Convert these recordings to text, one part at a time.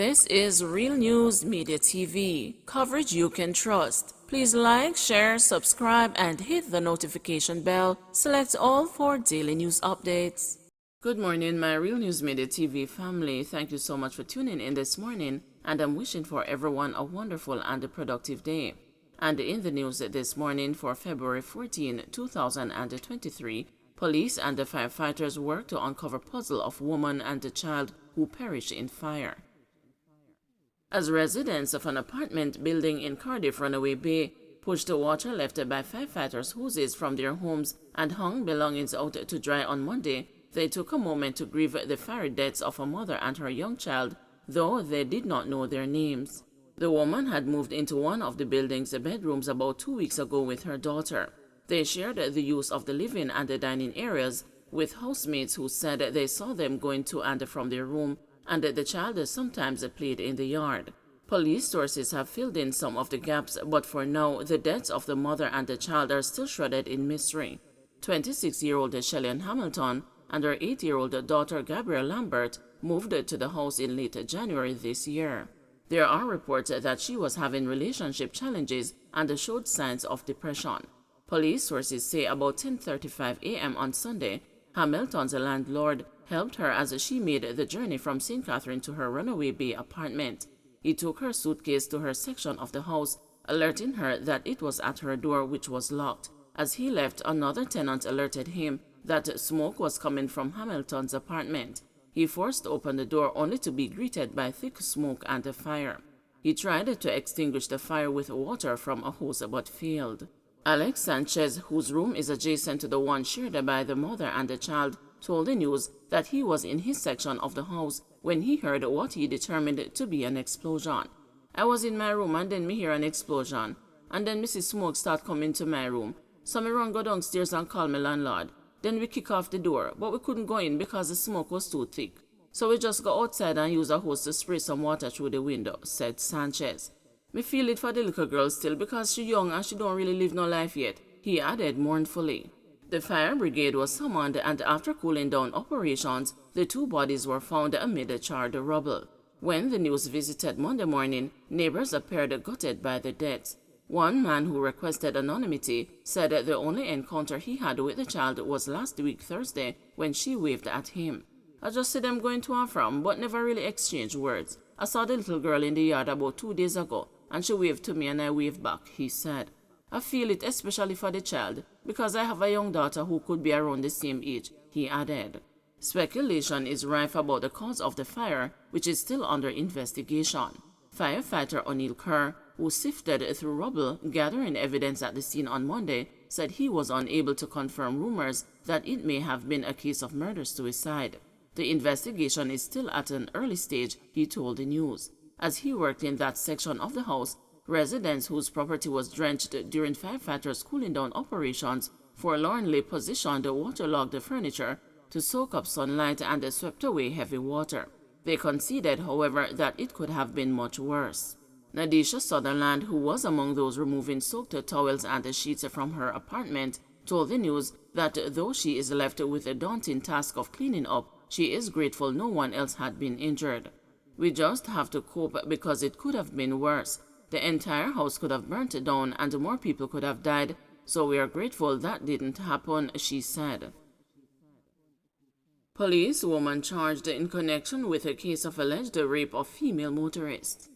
This is Real News Media TV, coverage you can trust. Please like, share, subscribe, and hit the notification bell. Select all for daily news updates. Good morning, my Real News Media TV family. Thank you so much for tuning in this morning, and I'm wishing for everyone a wonderful and a productive day. And in the news this morning for February 14, 2023, police and the firefighters work to uncover puzzle of woman and a child who perished in fire. As residents of an apartment building in Cardiff Runaway Bay pushed the water left by firefighters' hoses from their homes and hung belongings out to dry on Monday, they took a moment to grieve the fiery deaths of a mother and her young child, though they did not know their names. The woman had moved into one of the building's bedrooms about 2 weeks ago with her daughter. They shared the use of the living and the dining areas with housemates who said they saw them going to and from their room, and the child sometimes played in the yard. Police sources have filled in some of the gaps, but for now, the deaths of the mother and the child are still shrouded in mystery. 26-year-old Shelley Hamilton and her 8-year-old daughter Gabrielle Lambert moved to the house in late January this year. There are reports that she was having relationship challenges and showed signs of depression. Police sources say about 10:35 a.m. on Sunday, Hamilton's landlord helped her as she made the journey from St. Catherine to her Runaway Bay apartment. He took her suitcase to her section of the house, alerting her that it was at her door, which was locked. As he left, another tenant alerted him that smoke was coming from Hamilton's apartment. He forced open the door only to be greeted by thick smoke and a fire. He tried to extinguish the fire with water from a hose but failed. Alex Sanchez, whose room is adjacent to the one shared by the mother and the child, told the news that he was in his section of the house when he heard what he determined to be an explosion. "I was in my room and then me hear an explosion, and then Mrs. Smoke start coming to my room. So me run go downstairs and call my landlord. Then we kick off the door, but we couldn't go in because the smoke was too thick. So we just go outside and use a hose to spray some water through the window," said Sanchez. "Me feel it for the little girl still because she young and she don't really live no life yet," he added mournfully. The fire brigade was summoned, and after cooling down operations, the two bodies were found amid charred rubble. When the news visited Monday morning, neighbors appeared gutted by the deaths. One man who requested anonymity said that the only encounter he had with the child was last week Thursday when she waved at him. "I just see them going to and from, but never really exchanged words. I saw the little girl in the yard about 2 days ago, and she waved to me and I waved back," he said. "I feel it especially for the child, because I have a young daughter who could be around the same age," he added. Speculation is rife about the cause of the fire, which is still under investigation. Firefighter O'Neill Kerr, who sifted through rubble gathering evidence at the scene on Monday, said he was unable to confirm rumors that it may have been a case of murder-suicide. The investigation is still at an early stage, he told the news. As he worked in that section of the house, residents whose property was drenched during firefighters' cooling down operations forlornly positioned waterlogged furniture to soak up sunlight and swept away heavy water. They conceded, however, that it could have been much worse. Nadisha Sutherland, who was among those removing soaked towels and sheets from her apartment, told the news that though she is left with the daunting task of cleaning up, she is grateful no one else had been injured. "We just have to cope because it could have been worse. The entire house could have burnt down and more people could have died, so we are grateful that didn't happen," she said. Policewoman charged in connection with a case of alleged rape of female motorist.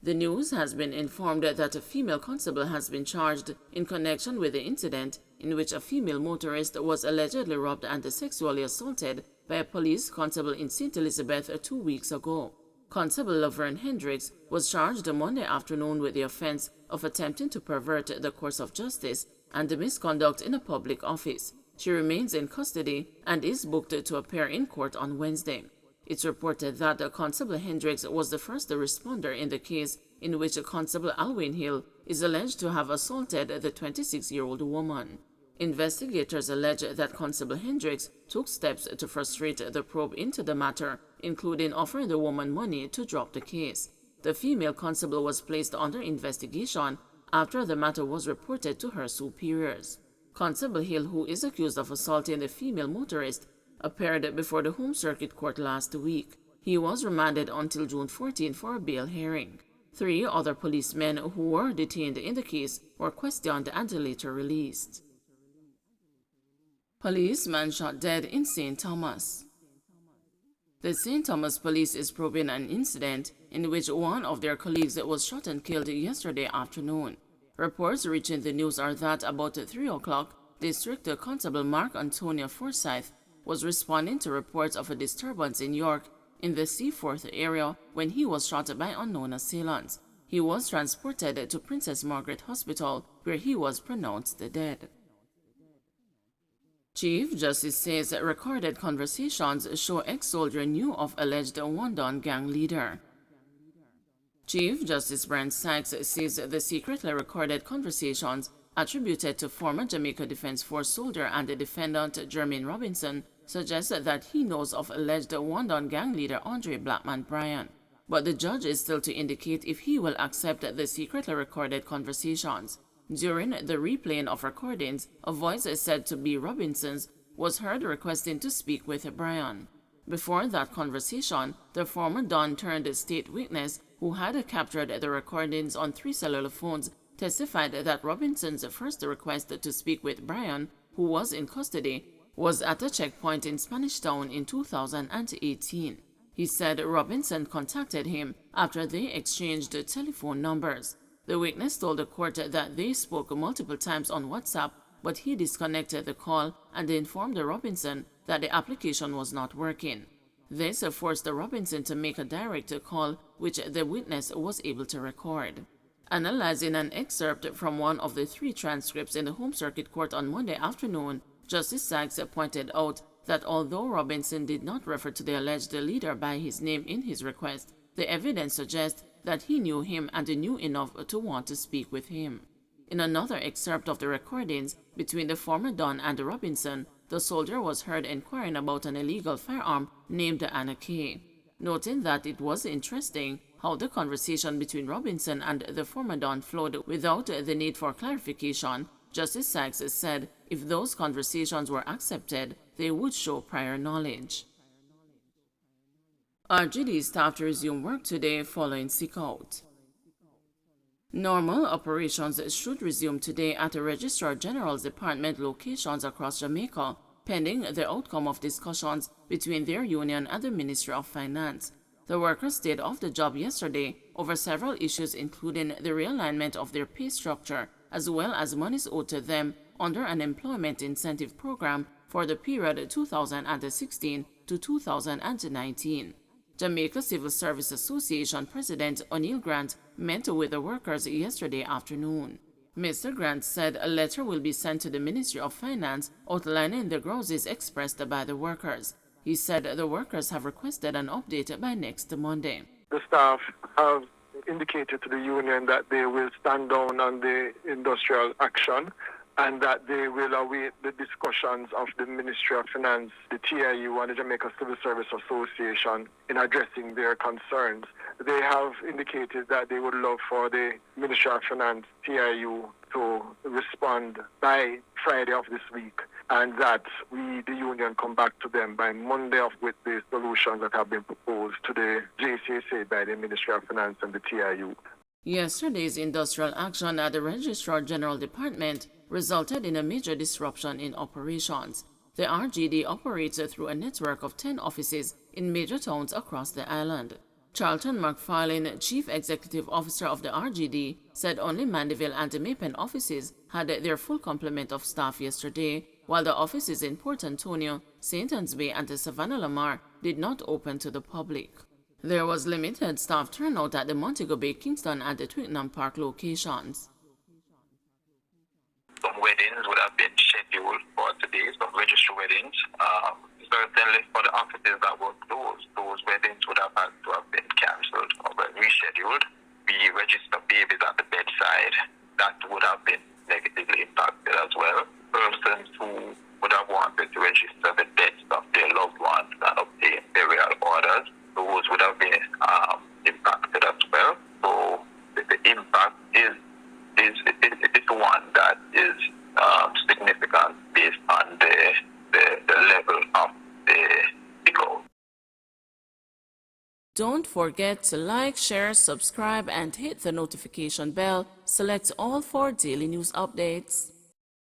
The news has been informed that a female constable has been charged in connection with the incident in which a female motorist was allegedly robbed and sexually assaulted by a police constable in St. Elizabeth 2 weeks ago. Constable Laverne Hendricks was charged Monday afternoon with the offense of attempting to pervert the course of justice and misconduct in a public office. She remains in custody and is booked to appear in court on Wednesday. It's reported that Constable Hendricks was the first responder in the case in which Constable Alwyn Hill is alleged to have assaulted the 26-year-old woman. Investigators allege that Constable Hendricks took steps to frustrate the probe into the matter, including offering the woman money to drop the case. The female constable was placed under investigation after the matter was reported to her superiors. Constable Hill, who is accused of assaulting the female motorist, appeared before the Home Circuit Court last week. He was remanded until June 14 for a bail hearing. 3 other policemen who were detained in the case were questioned and later released. Policeman shot dead in St. Thomas. The St. Thomas police is probing an incident in which one of their colleagues was shot and killed yesterday afternoon. Reports reaching the news are that about 3 o'clock, District Constable Mark Antonio Forsyth was responding to reports of a disturbance in York in the Seaforth area when he was shot by unknown assailants. He was transported to Princess Margaret Hospital, where he was pronounced dead. Chief Justice says recorded conversations show ex-soldier knew of alleged Wandon gang leader. Chief Justice Brent Sykes says the secretly recorded conversations attributed to former Jamaica Defense Force soldier and the defendant Jermaine Robinson suggest that he knows of alleged Wandon gang leader Andre Blackman Bryan. But the judge is still to indicate if he will accept the secretly recorded conversations. During the replaying of recordings, a voice said to be Robinson's was heard requesting to speak with Bryan. Before that conversation, the former Don turned state witness who had captured the recordings on 3 cellular phones testified that Robinson's first request to speak with Bryan, who was in custody, was at a checkpoint in Spanish Town in 2018. He said Robinson contacted him after they exchanged telephone numbers. The witness told the court that they spoke multiple times on WhatsApp, but he disconnected the call and informed Robinson that the application was not working. This forced Robinson to make a direct call, which the witness was able to record. Analyzing an excerpt from one of the 3 transcripts in the Home Circuit Court on Monday afternoon, Justice Sykes pointed out that although Robinson did not refer to the alleged leader by his name in his request, the evidence suggests that he knew him and knew enough to want to speak with him. In another excerpt of the recordings between the former Don and Robinson, the soldier was heard inquiring about an illegal firearm named Anna Kay. Noting that it was interesting how the conversation between Robinson and the former Don flowed without the need for clarification, Justice Sykes said if those conversations were accepted, they would show prior knowledge. RGD staff to resume work today following sick-out. Normal operations should resume today at the Registrar General's Department locations across Jamaica, pending the outcome of discussions between their union and the Ministry of Finance. The workers stayed off the job yesterday over several issues including the realignment of their pay structure, as well as monies owed to them under an employment incentive program for the period 2016 to 2019. Jamaica Civil Service Association President O'Neill Grant met with the workers yesterday afternoon. Mr. Grant said a letter will be sent to the Ministry of Finance outlining the grouses expressed by the workers. He said the workers have requested an update by next Monday. The staff have indicated to the union that they will stand down on the industrial action and that they will await the discussions of the Ministry of Finance, the TIU, and the Jamaica Civil Service Association in addressing their concerns. They have indicated that they would love for the Ministry of Finance, TIU, to respond by Friday of this week, and that we, the union, come back to them by Monday with the solutions that have been proposed to the JCSA by the Ministry of Finance and the TIU. Yesterday's industrial action at the Registrar General Department resulted in a major disruption in operations. The RGD operates through a network of 10 offices in major towns across the island. Charlton McFarlane, Chief Executive Officer of the RGD, said only Mandeville and Mapen offices had their full complement of staff yesterday, while the offices in Port Antonio, St. Anne's Bay, and Savannah Lamar did not open to the public. There was limited staff turnout at the Montego Bay, Kingston, and the Twickenham Park locations. Some weddings would have been scheduled for today, some registry weddings. Certainly for the offices that were closed, those weddings would have had to have been cancelled or rescheduled. We register babies at the bedside. That would have been negatively impacted as well. Persons who would have wanted to register the deaths of their loved ones and obtain burial orders, those would have been impacted as well. So the impact is one that is significant based on the level of the Don't forget to like, share, subscribe, and hit the notification bell. Select all for daily news updates.